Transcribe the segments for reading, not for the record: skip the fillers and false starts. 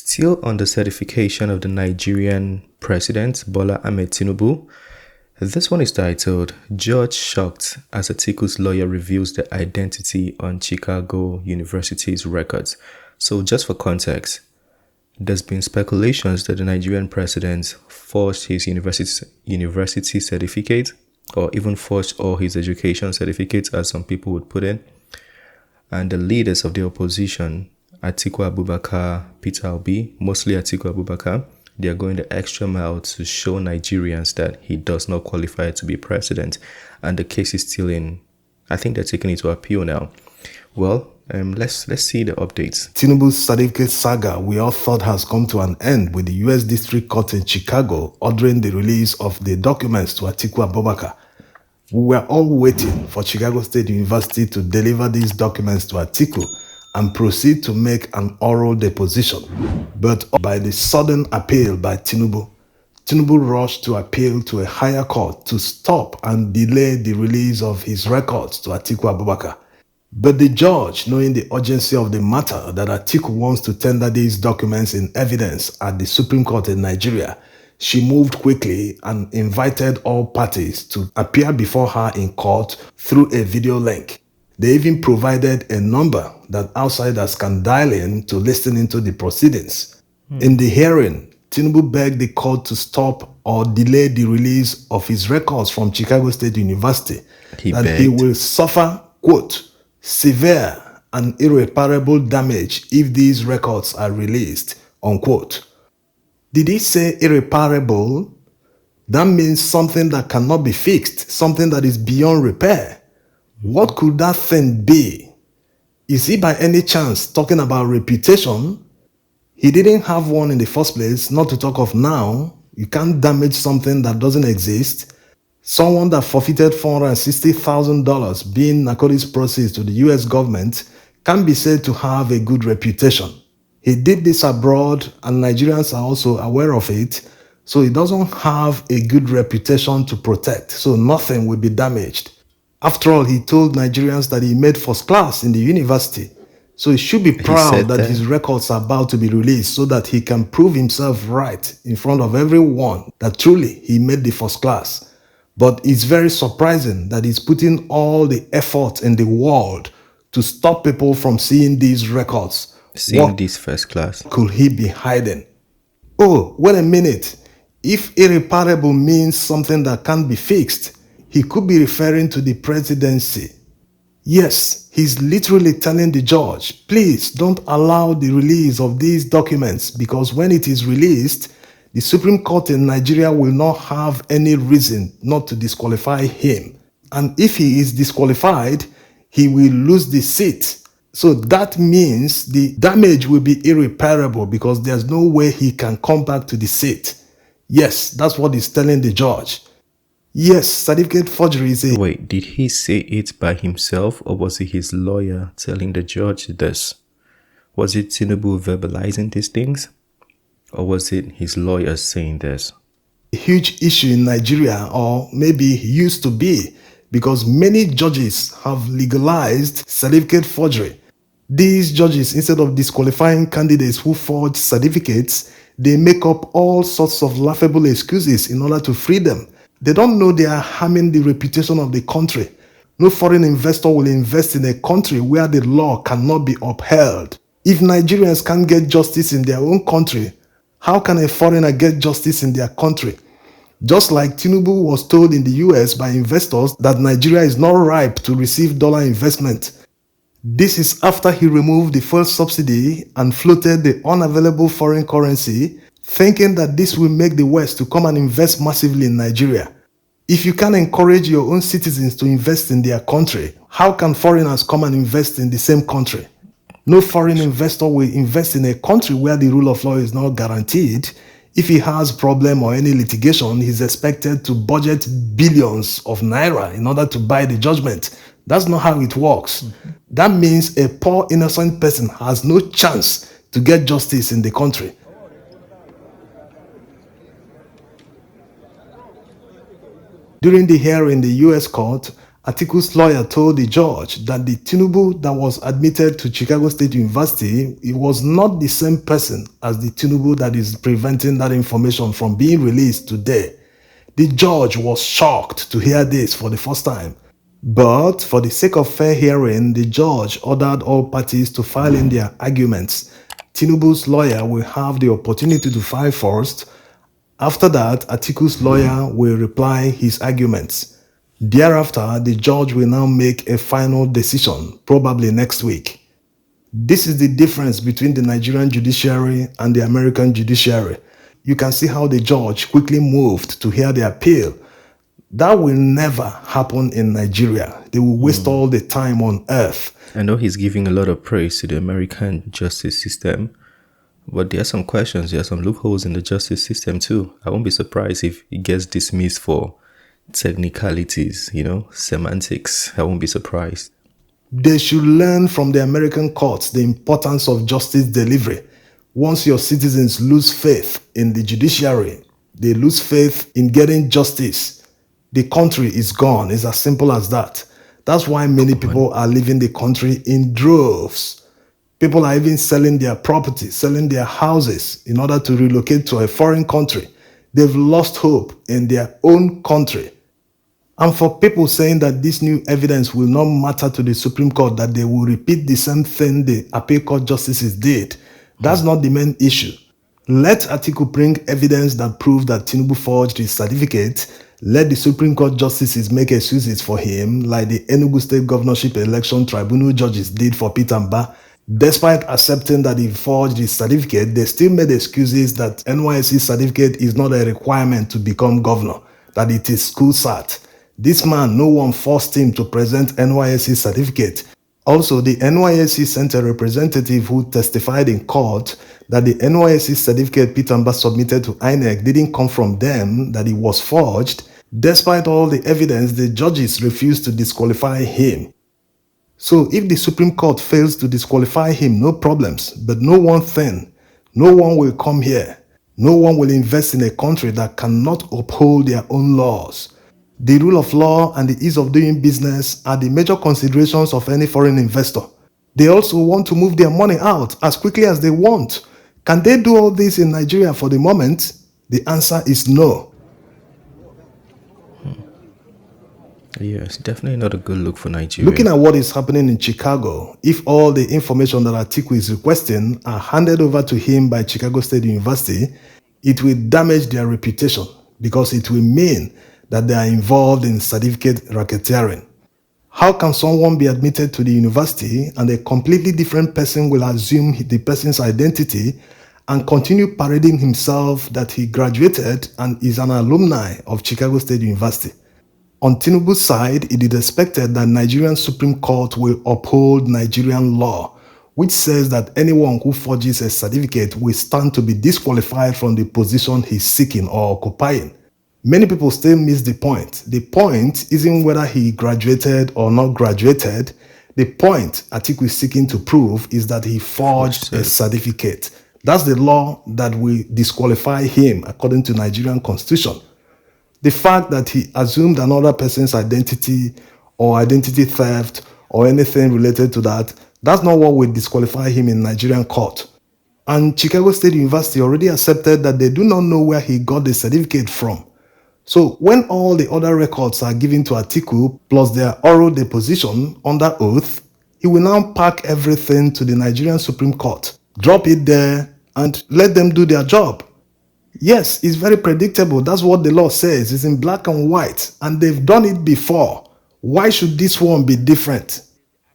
Still on the certification of the Nigerian president, Bola Ahmed Tinubu, this one is titled, Judge Shocked as Atiku's Lawyer Reveals the Identity on Chicago University's Records. So just for context, there's been speculations that the Nigerian president forged his university certificate, or even forged all his education certificates, as some people would put it. And the leaders of the opposition, Atiku Abubakar, Peter Obi, mostly Atiku Abubakar, they are going the extra mile to show Nigerians that he does not qualify to be president. And the case is still in, I think they're taking it to appeal now. Well, let's see the updates. Tinubu's certificate saga we all thought has come to an end with the U.S. District Court in Chicago ordering the release of the documents to Atiku Abubakar. We were all waiting for Chicago State University to deliver these documents to Atiku and proceed to make an oral deposition. But by the sudden appeal by Tinubu rushed to appeal to a higher court to stop and delay the release of his records to Atiku Abubakar. But the judge, knowing the urgency of the matter that Atiku wants to tender these documents in evidence at the Supreme Court in Nigeria, she moved quickly and invited all parties to appear before her in court through a video link. They even provided a number that outsiders can dial in to listen into the proceedings. In the hearing, Tinubu begged the court to stop or delay the release of his records from Chicago State University, he will suffer, quote, severe and irreparable damage if these records are released, unquote. Did he say irreparable? That means something that cannot be fixed, something that is beyond repair. What could that thing be? Is he by any chance talking about reputation? He didn't have one in the first place, not to talk of now. You can't damage something that doesn't exist. Someone that forfeited $460,000 being narcotics proceeds to the US government can be said to have a good reputation. He did this abroad and Nigerians are also aware of it, so he doesn't have a good reputation to protect, so nothing will be damaged. After all, he told Nigerians that he made first class in the university, so he should be proud that his records are about to be released so that he can prove himself right in front of everyone that truly he made the first class. But it's very surprising that he's putting all the effort in the world to stop people from seeing these records. Seeing this first class. Could he be hiding? Oh, wait a minute. If irreparable means something that can't be fixed, he could be referring to the presidency. Yes, he's literally telling the judge, please don't allow the release of these documents because when it is released, the Supreme Court in Nigeria will not have any reason not to disqualify him. And if he is disqualified, he will lose the seat. So that means the damage will be irreparable because there's no way he can come back to the seat. Yes, that's what he's telling the judge. Yes, certificate forgery is a... Wait, did he say it by himself or was it his lawyer telling the judge this? Was it Tinubu verbalizing these things? Or was it his lawyer saying this? A huge issue in Nigeria, or maybe used to be, because many judges have legalized certificate forgery. These judges, instead of disqualifying candidates who forge certificates, they make up all sorts of laughable excuses in order to free them. They don't know they are harming the reputation of the country. No foreign investor will invest in a country where the law cannot be upheld. If Nigerians can't get justice in their own country, how can a foreigner get justice in their country? Just like Tinubu was told in the US by investors that Nigeria is not ripe to receive dollar investment. This is after he removed the fuel subsidy and floated the unavailable foreign currency, thinking that this will make the West to come and invest massively in Nigeria. If you can encourage your own citizens to invest in their country, how can foreigners come and invest in the same country? No foreign investor will invest in a country where the rule of law is not guaranteed. If he has problem or any litigation, he's expected to budget billions of naira in order to buy the judgment. That's not how it works. That means a poor innocent person has no chance to get justice in the country. During the hearing in the US court, Atiku's lawyer told the judge that the Tinubu that was admitted to Chicago State University, it was not the same person as the Tinubu that is preventing that information from being released today. The judge was shocked to hear this for the first time. But for the sake of fair hearing, the judge ordered all parties to file in their arguments. Tinubu's lawyer will have the opportunity to file first. After that, Atiku's lawyer will reply his arguments. Thereafter, the judge will now make a final decision, probably next week. This is the difference between the Nigerian judiciary and the American judiciary. You can see how the judge quickly moved to hear the appeal. That will never happen in Nigeria. They will waste all the time on earth. I know he's giving a lot of praise to the American justice system, but there are some questions, there are some loopholes in the justice system too. I won't be surprised if it gets dismissed for technicalities, semantics. I won't be surprised. They should learn from the American courts the importance of justice delivery. Once your citizens lose faith in the judiciary, they lose faith in getting justice, the country is gone. It's as simple as that. That's why many people are leaving the country in droves. People are even selling their property, selling their houses in order to relocate to a foreign country. They've lost hope in their own country. And for people saying that this new evidence will not matter to the Supreme Court, that they will repeat the same thing the appeal court justices did, that's not the main issue. Let Atiku bring evidence that proves that Tinubu forged his certificate. Let the Supreme Court justices make excuses for him, like the Enugu State Governorship Election Tribunal judges did for Peter Mba. Despite accepting that he forged his certificate, they still made excuses that NYSC certificate is not a requirement to become governor, that it is school cert. This man, no one forced him to present NYSC certificate. Also, the NYSC sent a representative who testified in court that the NYSC certificate Peter Mba submitted to INEC didn't come from them, that it was forged. Despite all the evidence, the judges refused to disqualify him. So if the Supreme Court fails to disqualify him, no problems. But know one thing, no one will come here. No one will invest in a country that cannot uphold their own laws. The rule of law and the ease of doing business are the major considerations of any foreign investor. They also want to move their money out as quickly as they want. Can they do all this in Nigeria for the moment? The answer is no. Yes, definitely not a good look for Nigeria. Looking at what is happening in Chicago, if all the information that Atiku is requesting are handed over to him by Chicago State University, it will damage their reputation because it will mean that they are involved in certificate racketeering. How can someone be admitted to the university and a completely different person will assume the person's identity and continue parading himself that he graduated and is an alumni of Chicago State University? On Tinubu's side, it is expected that Nigerian Supreme Court will uphold Nigerian law, which says that anyone who forges a certificate will stand to be disqualified from the position he's seeking or occupying. Many people still miss the point. The point isn't whether he graduated or not graduated. The point Atiku is seeking to prove is that he forged a certificate. That's the law that will disqualify him according to Nigerian constitution. The fact that he assumed another person's identity or identity theft or anything related to that, that's not what will disqualify him in Nigerian court. And Chicago State University already accepted that they do not know where he got the certificate from. So when all the other records are given to Atiku, plus their oral deposition under oath, he will now pack everything to the Nigerian Supreme Court, drop it there, and let them do their job. Yes, it's very predictable. That's what the law says. It's in black and white, and they've done it before. Why should this one be different?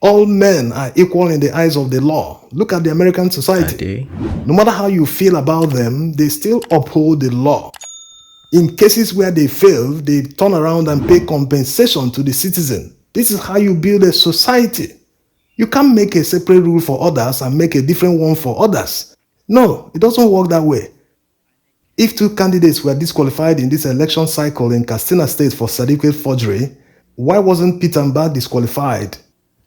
All men are equal in the eyes of the law. Look at the American society. No matter how you feel about them, they still uphold the law. In cases where they fail, they turn around and pay compensation to the citizen. This is how you build a society. You can't make a separate rule for others and make a different one for others. No, it doesn't work that way. If two candidates were disqualified in this election cycle in Katsina State for certificate forgery, why wasn't Peter Mba disqualified?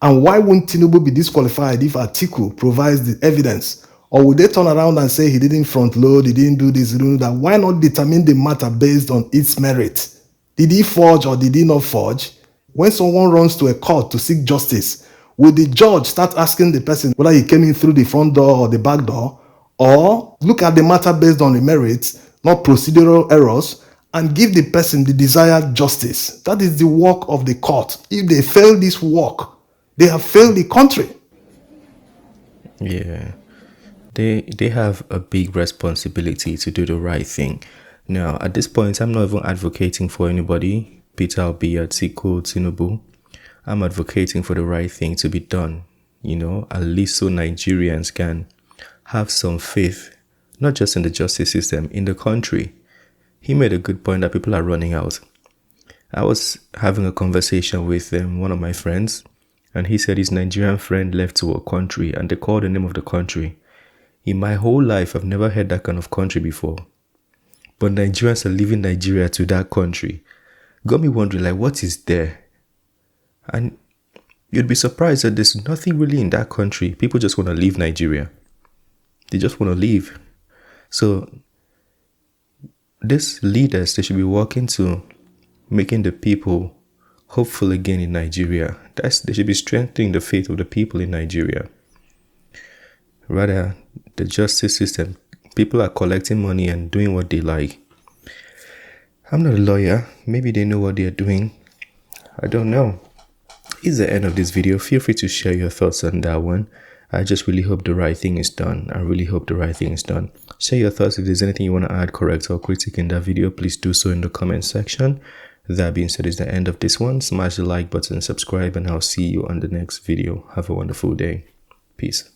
And why wouldn't Tinubu be disqualified if Atiku provides the evidence? Or would they turn around and say he didn't front load, he didn't do this, he didn't do that? Why not determine the matter based on its merit? Did he forge or did he not forge? When someone runs to a court to seek justice, will the judge start asking the person whether he came in through the front door or the back door, or look at the matter based on the merits, not procedural errors, and give the person the desired justice? That is the work of the court. If they fail this work, they have failed the country. Yeah. They have a big responsibility to do the right thing. Now, at this point, I'm not even advocating for anybody, Peter Obi, Atiku, Tinubu. I'm advocating for the right thing to be done, at least so Nigerians can have some faith, not just in the justice system, in the country. He made a good point that people are running out. I was having a conversation with one of my friends, and he said his Nigerian friend left to a country, and they called the name of the country. In my whole life, I've never heard that kind of country before. But Nigerians are leaving Nigeria to that country. Got me wondering, like, what is there? And you'd be surprised that there's nothing really in that country. People just want to leave Nigeria. They just want to leave. So, these leaders, they should be working to making the people hopeful again in Nigeria. They should be strengthening the faith of the people in Nigeria. Rather, the justice system, people are collecting money and doing what they like. I'm not a lawyer. Maybe they know what they're doing. I don't know. It's the end of this video. Feel free to share your thoughts on that one. I just really hope the right thing is done. I really hope the right thing is done. Share your thoughts. If there's anything you want to add, correct, or critique in that video, please do so in the comment section. That being said, is the end of this one. Smash the like button, subscribe, and I'll see you on the next video. Have a wonderful day. Peace.